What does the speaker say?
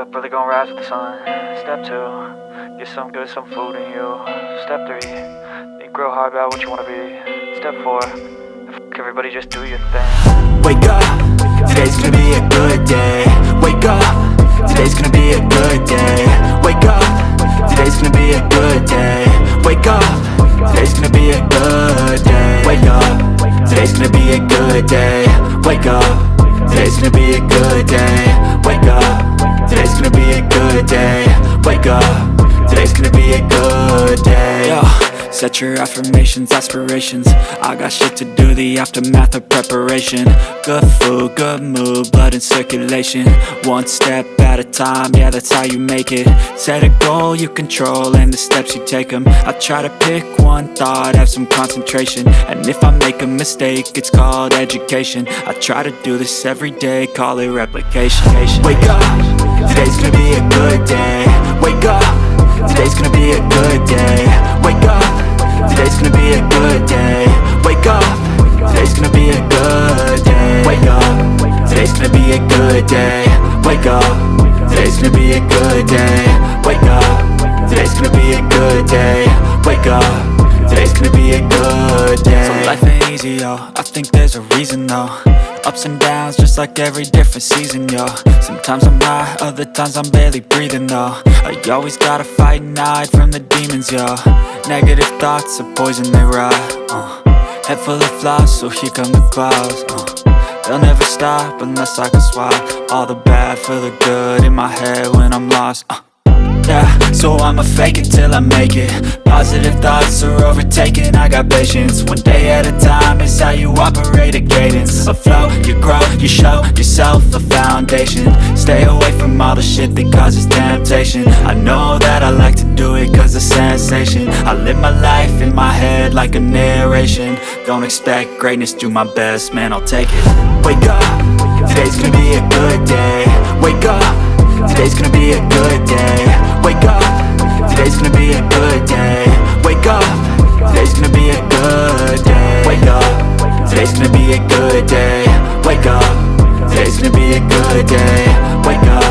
up, really gonna rise with the sun. Step 2, get some good, some food in you. Step 3, think real hard about what you wanna be. Step 4, everybody just do your thing. Wake up, today's gonna be a good day. Wake up, today's gonna be a good day. Wake up, today's gonna be a good day. Wake up, today's gonna be a good day. Wake up, today's gonna be a good day. Wake up, today's gonna be a good day. Wake up, today's gonna be a good day. Wake up, today's gonna be a good day. Yo, set your affirmations, aspirations. I got shit to do, the aftermath of preparation. Good food, good mood, blood in circulation. One step at a time, yeah, that's how you make it. Set a goal you control and the steps you take them. I try to pick one thought, have some concentration. And if I make a mistake, it's called education. I try to do this every day, call it replication. Wake up, today's gonna be a good day. Wake up, today's gonna be a good day. Wake up, today's gonna be a good day. Wake up, today's gonna be a good day. Wake up, today's gonna be a good day. Wake up, today's gonna be a good day. Wake up, today's gonna be a good day. Wake up, today's gonna be a good day. So life ain't easy, yo, I think there's a reason though. Ups and downs, just like every different season, yo. Sometimes I'm high, other times I'm barely breathing, though. I always gotta fight and hide from the demons, yo. Negative thoughts are poison, they rot. Head full of flies, so here come the clouds. They'll never stop unless I can swap all the bad for the good in my head when I'm lost. Yeah, so I'ma fake it till I make it. Positive thoughts are overtaken, I got patience. One day at a time is how you operate a cadence. A flow, you grow, you show yourself a foundation. Stay away from all the shit that causes temptation. I know that I like to do it cause it's sensation. I live my life in my head like a narration. Don't expect greatness, do my best, man, I'll take it. Wake up, today's gonna be a good day. Wake up, today's gonna be a good day. Wake up, today's gonna be a good day. Wake up, today's gonna be a good day. Wake up, today's gonna be a good day. Wake up, today's gonna be a good day. Wake up,